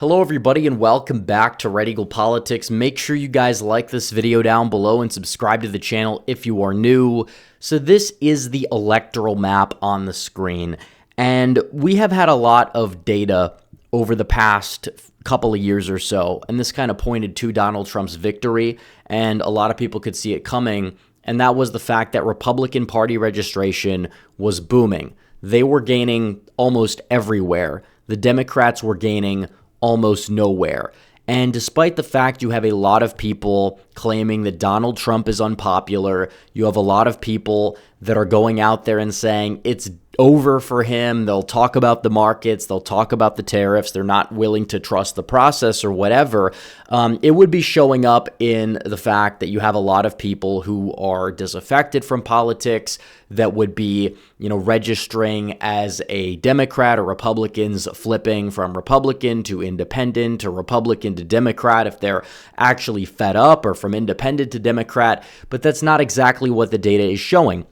Hello everybody and welcome back to Red Eagle Politics. Make sure you guys like this video down below and subscribe to the channel if you are new. So this is the electoral map on the screen, and we have had a lot of data over the past couple of years or so, and this kind of pointed to Donald Trump's victory, and a lot of people could see it coming, and that was the fact that Republican Party registration was booming. They were gaining almost everywhere. The Democrats were gaining almost nowhere. And despite the fact you have a lot of people claiming that Donald Trump is unpopular, you have a lot of people that are going out there and saying it's over for him. They'll talk about the markets, they'll talk about the tariffs, they're not willing to trust the process or whatever. It would be showing up in the fact that you have a lot of people who are disaffected from politics that would be, registering as a Democrat, or Republicans flipping from Republican to Independent or Republican to Democrat if they're actually fed up, or from Independent to Democrat. But that's not exactly what the data is showing.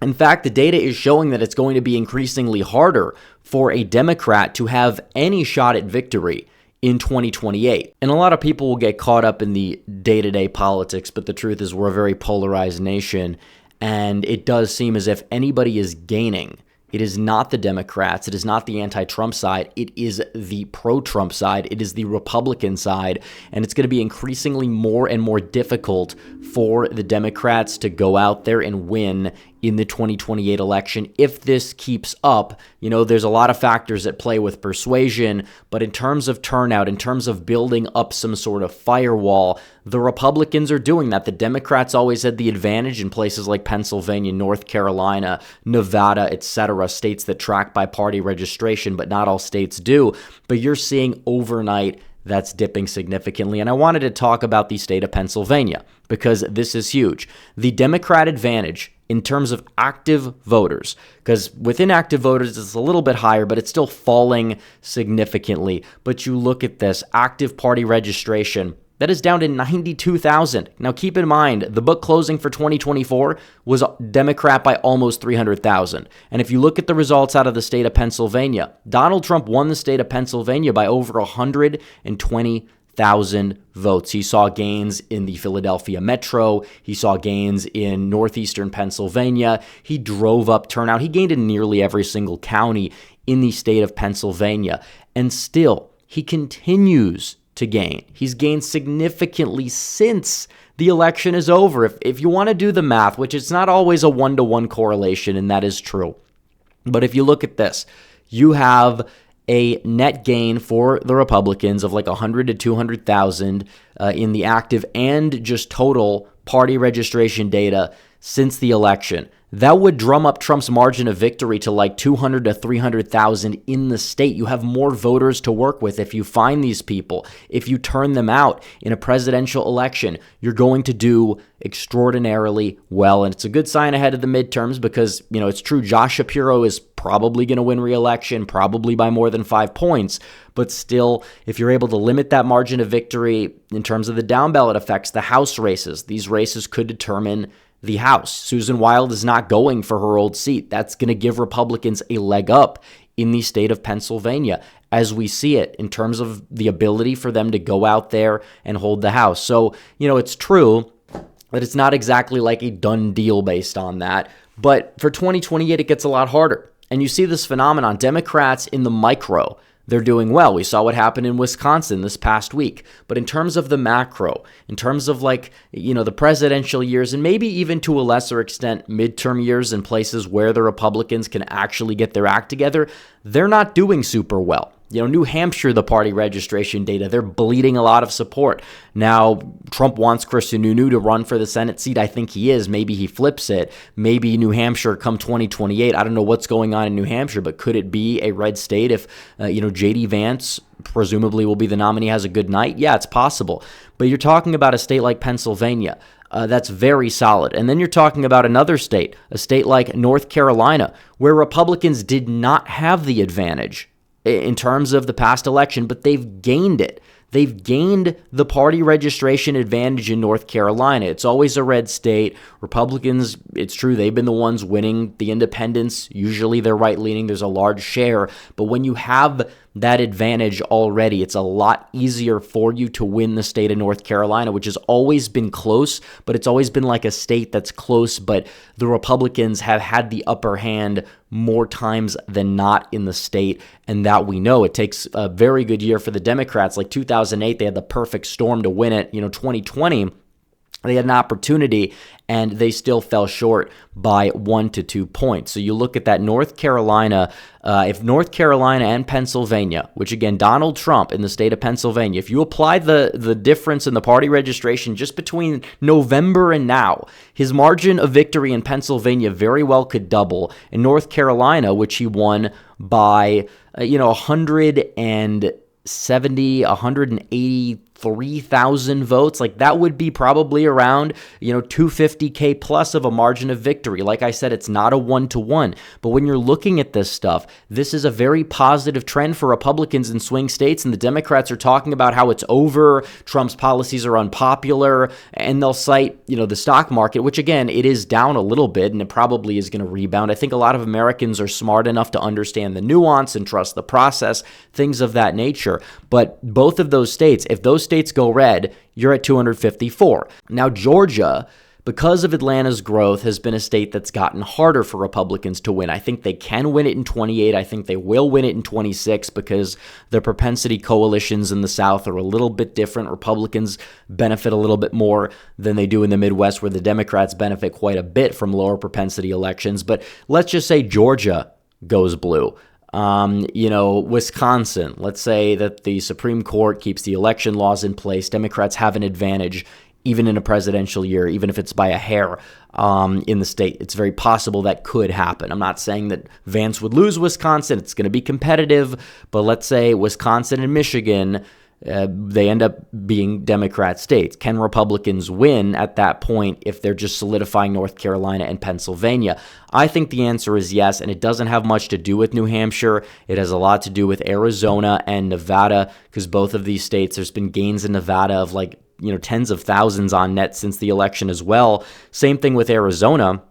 In fact, the data is showing that it's going to be increasingly harder for a Democrat to have any shot at victory in 2028. And a lot of people will get caught up in the day-to-day politics, but the truth is we're a very polarized nation, and it does seem as if anybody is gaining. It is not the Democrats. It is not the anti-Trump side. It is the pro-Trump side. It is the Republican side. And it's going to be increasingly more and more difficult for the Democrats to go out there and win in the 2028 election. If this keeps up, there's a lot of factors at play with persuasion, but in terms of turnout, in terms of building up some sort of firewall, the Republicans are doing that. The Democrats always had the advantage in places like Pennsylvania, North Carolina, Nevada, etc., states that track by party registration, but not all states do. But you're seeing overnight that's dipping significantly. And I wanted to talk about the state of Pennsylvania because this is huge. The Democrat advantage in terms of active voters, because within active voters it's a little bit higher, but it's still falling significantly. But you look at this active party registration, that is down to 92,000. Now keep in mind, the book closing for 2024 was Democrat by almost 300,000. And if you look at the results out of the state of Pennsylvania, Donald Trump won the state of Pennsylvania by over 120,000 votes. He saw gains in the Philadelphia metro. He saw gains in northeastern Pennsylvania. He drove up turnout. He gained in nearly every single county in the state of Pennsylvania. And still, he continues to gain. He's gained significantly since the election is over. If you want to do the math, which it's not always a one-to-one correlation, and that is true, but if you look at this, you have a net gain for the Republicans of like 100 to 200,000 in the active and just total party registration data since the election. That would drum up Trump's margin of victory to like 200 to 300,000 in the state. You have more voters to work with if you find these people. If you turn them out in a presidential election, you're going to do extraordinarily well. And it's a good sign ahead of the midterms because, it's true, Josh Shapiro is probably going to win re-election, probably by more than 5 points. But still, if you're able to limit that margin of victory in terms of the down ballot effects, the House races, these races could determine the House. Susan Wild is not going for her old seat. That's going to give Republicans a leg up in the state of Pennsylvania as we see it in terms of the ability for them to go out there and hold the House. So, it's true that it's not exactly like a done deal based on that. But for 2028, it gets a lot harder. And you see this phenomenon. Democrats in the micro, they're doing well. We saw what happened in Wisconsin this past week. But in terms of the macro, in terms of the presidential years, and maybe even to a lesser extent, midterm years in places where the Republicans can actually get their act together, they're not doing super well. New Hampshire, the party registration data, they're bleeding a lot of support. Now, Trump wants Chris Sununu to run for the Senate seat. I think he is. Maybe he flips it. Maybe New Hampshire come 2028. I don't know what's going on in New Hampshire, but could it be a red state if, J.D. Vance presumably will be the nominee, has a good night? Yeah, it's possible. But you're talking about a state like Pennsylvania. That's very solid. And then you're talking about another state, a state like North Carolina, where Republicans did not have the advantage in terms of the past election, but they've gained it. they've gained the party registration advantage in North Carolina. It's always a red state. Republicans, it's true, they've been the ones winning. The independents, usually they're right-leaning. There's a large share. But when you have that advantage already, it's a lot easier for you to win the state of North Carolina, which has always been close, but it's always been like a state that's close, but the Republicans have had the upper hand more times than not in the state, and that we know. It takes a very good year for the Democrats. Like 2008, they had the perfect storm to win it. 2020, they had an opportunity, and they still fell short by 1 to 2 points. So you look at that North Carolina, if North Carolina and Pennsylvania, which again, Donald Trump in the state of Pennsylvania, if you apply the difference in the party registration just between November and now, his margin of victory in Pennsylvania very well could double. In North Carolina, which he won by, 170, 183,000 votes, like that would be probably around, 250K plus of a margin of victory. Like I said, it's not a 1-to-1, but when you're looking at this stuff, this is a very positive trend for Republicans in swing states, and the Democrats are talking about how it's over, Trump's policies are unpopular, and they'll cite, the stock market, which again, it is down a little bit, and it probably is going to rebound. I think a lot of Americans are smart enough to understand the nuance and trust the process, things of that nature, but both of those states, if those states go red, you're at 254. Now, Georgia, because of Atlanta's growth, has been a state that's gotten harder for Republicans to win. I think they can win it in 28. I think they will win it in 26 because the propensity coalitions in the South are a little bit different. Republicans benefit a little bit more than they do in the Midwest, where the Democrats benefit quite a bit from lower propensity elections. But let's just say Georgia goes blue. Wisconsin, let's say that the Supreme Court keeps the election laws in place. Democrats have an advantage, even in a presidential year, even if it's by a hair in the state. It's very possible that could happen. I'm not saying that Vance would lose Wisconsin. It's going to be competitive, but let's say Wisconsin and Michigan, they end up being Democrat states. Can Republicans win at that point if they're just solidifying North Carolina and Pennsylvania? I think the answer is yes, and it doesn't have much to do with New Hampshire. It has a lot to do with Arizona and Nevada, because both of these states, there's been gains in Nevada of tens of thousands on net since the election as well. Same thing with Arizona.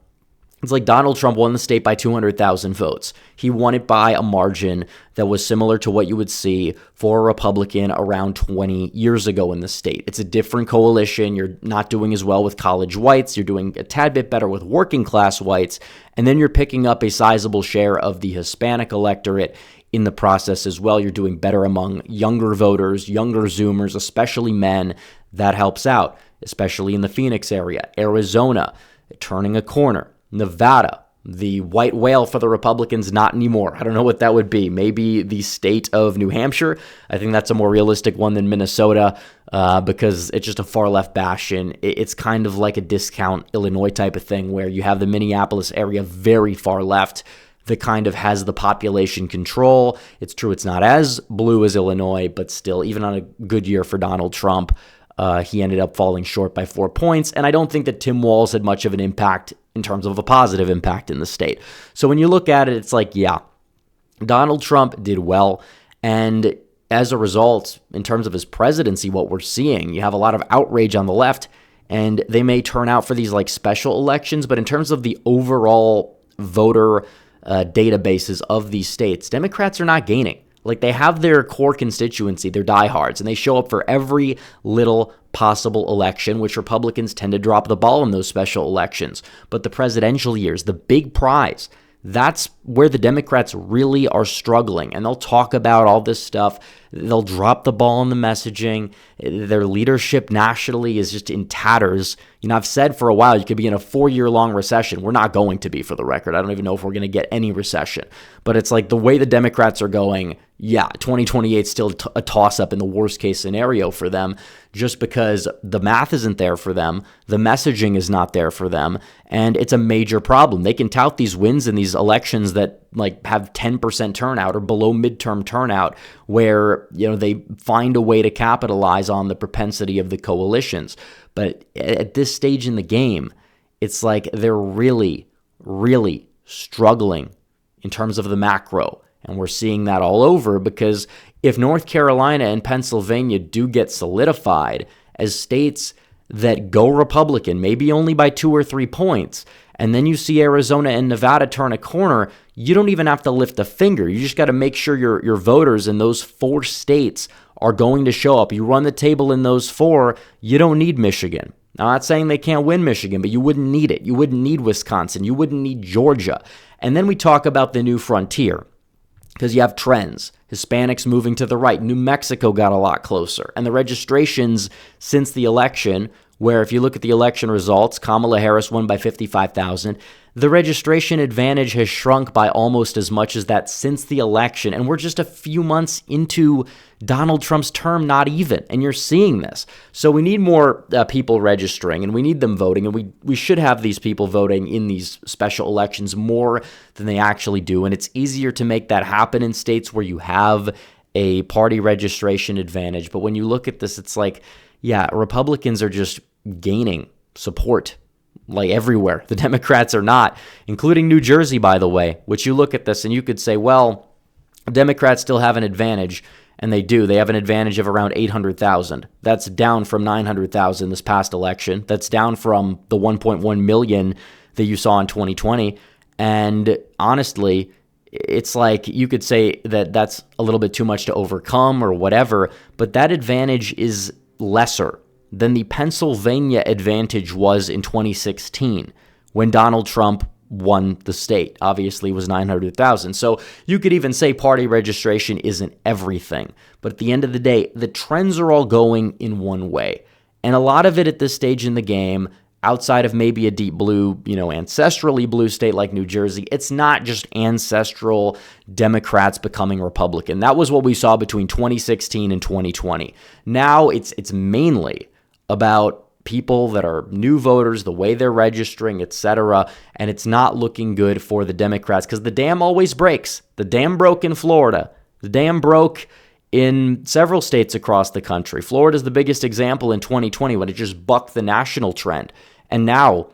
It's like Donald Trump won the state by 200,000 votes. He won it by a margin that was similar to what you would see for a Republican around 20 years ago in the state. It's a different coalition. You're not doing as well with college whites. You're doing a tad bit better with working class whites. And then you're picking up a sizable share of the Hispanic electorate in the process as well. You're doing better among younger voters, younger Zoomers, especially men. That helps out, especially in the Phoenix area. Arizona, turning a corner. Nevada, the white whale for the Republicans, not anymore. I don't know what that would be. Maybe the state of New Hampshire. I think that's a more realistic one than Minnesota because it's just a far left bastion. It's kind of like a discount Illinois type of thing where you have the Minneapolis area very far left that kind of has the population control. It's true it's not as blue as Illinois, but still, even on a good year for Donald Trump, he ended up falling short by 4 points. And I don't think that Tim Walz had much of an impact in terms of a positive impact in the state. So when you look at it, it's like, yeah, Donald Trump did well. And as a result, in terms of his presidency, what we're seeing, you have a lot of outrage on the left, and they may turn out for these special elections. But in terms of the overall voter databases of these states, Democrats are not gaining. They have their core constituency, their diehards, and they show up for every little possible election, which Republicans tend to drop the ball in those special elections. But the presidential years, the big prize, that's where the Democrats really are struggling. And they'll talk about all this stuff. They'll drop the ball in the messaging. Their leadership nationally is just in tatters. I've said for a while, you could be in a 4-year-long recession. We're not going to be, for the record. I don't even know if we're going to get any recession. But it's like the way the Democrats are going, yeah, 2028 is still a toss-up in the worst-case scenario for them, just because the math isn't there for them, the messaging is not there for them, and it's a major problem. They can tout these wins in these elections that have 10% turnout or below midterm turnout, where they find a way to capitalize on the propensity of the coalitions. But at this stage in the game, it's like they're really, really struggling in terms of the macro. And we're seeing that all over because If North Carolina and Pennsylvania do get solidified as states that go Republican, maybe only by 2 or 3 points, and then you see Arizona and Nevada turn a corner, you don't even have to lift a finger. You just got to make sure your voters in those 4 states are going to show up. You run the table in those 4, you don't need Michigan. Now, I'm not saying they can't win Michigan, but you wouldn't need it. You wouldn't need Wisconsin. You wouldn't need Georgia. And then we talk about the new frontier, because you have trends. Hispanics moving to the right. New Mexico got a lot closer. And the registrations since the election, where if you look at the election results, Kamala Harris won by 55,000. The registration advantage has shrunk by almost as much as that since the election. And we're just a few months into Donald Trump's term, not even. And you're seeing this. So we need more people registering, and we need them voting. And we should have these people voting in these special elections more than they actually do. And it's easier to make that happen in states where you have a party registration advantage. But when you look at this, it's like, yeah, Republicans are just gaining support like everywhere. The Democrats are not, including New Jersey, by the way, which you look at this and you could say, well, Democrats still have an advantage, and they do. They have an advantage of around 800,000. That's down from 900,000 this past election. That's down from the 1.1 million that you saw in 2020. And honestly, it's like you could say that that's a little bit too much to overcome or whatever, but that advantage is lesser than the Pennsylvania advantage was in 2016 when Donald Trump won the state. Obviously, it was 900,000. So you could even say party registration isn't everything. But at the end of the day, the trends are all going in one way. And a lot of it at this stage in the game, outside of maybe a deep blue, ancestrally blue state like New Jersey, it's not just ancestral Democrats becoming Republican. That was what we saw between 2016 and 2020. Now it's mainly about people that are new voters, the way they're registering, etc., and it's not looking good for the Democrats because the dam always breaks. The dam broke in Florida. The dam broke in several states across the country. Florida is the biggest example in 2020 when it just bucked the national trend. And now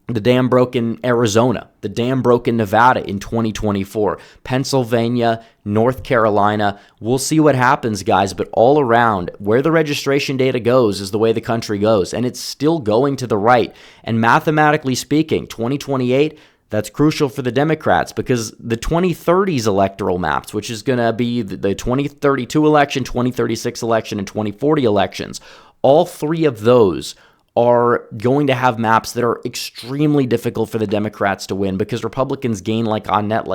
the dam broke in Arizona. The dam broke in Nevada in 2024. Pennsylvania, North Carolina. We'll see what happens, guys. But all around, where the registration data goes is the way the country goes. And it's still going to the right. And mathematically speaking, 2028, that's crucial for the Democrats because the 2030s electoral maps, which is going to be the 2032 election, 2036 election, and 2040 elections, all 3 of those are going to have maps that are extremely difficult for the Democrats to win because Republicans gain on net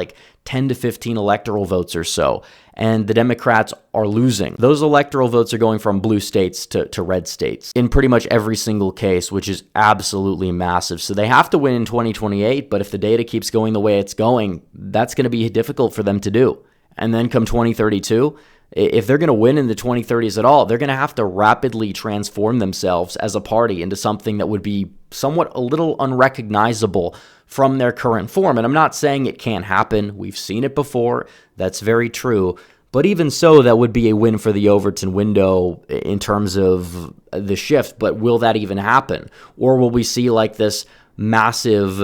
10 to 15 electoral votes or so, and the Democrats are losing. Those electoral votes are going from blue states to red states in pretty much every single case, which is absolutely massive. So they have to win in 2028, but if the data keeps going the way it's going, that's going to be difficult for them to do. And then come 2032, if they're going to win in the 2030s at all, they're going to have to rapidly transform themselves as a party into something that would be somewhat a little unrecognizable from their current form. And I'm not saying it can't happen. We've seen it before. That's very true. But even so, that would be a win for the Overton window in terms of the shift. But will that even happen? Or will we see this massive,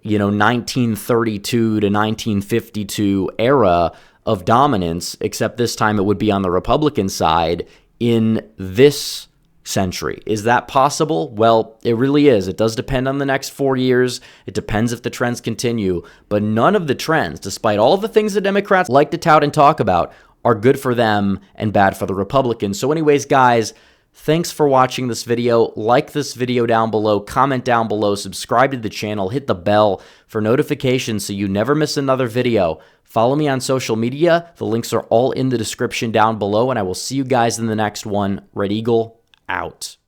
1932 to 1952 era of dominance, except this time it would be on the Republican side in this century? Is that possible? Well, it really is. It does depend on the next 4 years. It depends if the trends continue. But none of the trends, despite all of the things the Democrats like to tout and talk about, are good for them and bad for the Republicans. So anyways, guys, thanks for watching this video. Like this video down below, comment down below, subscribe to the channel, hit the bell for notifications so you never miss another video. Follow me on social media. The links are all in the description down below, and I will see you guys in the next one. Red Eagle, out.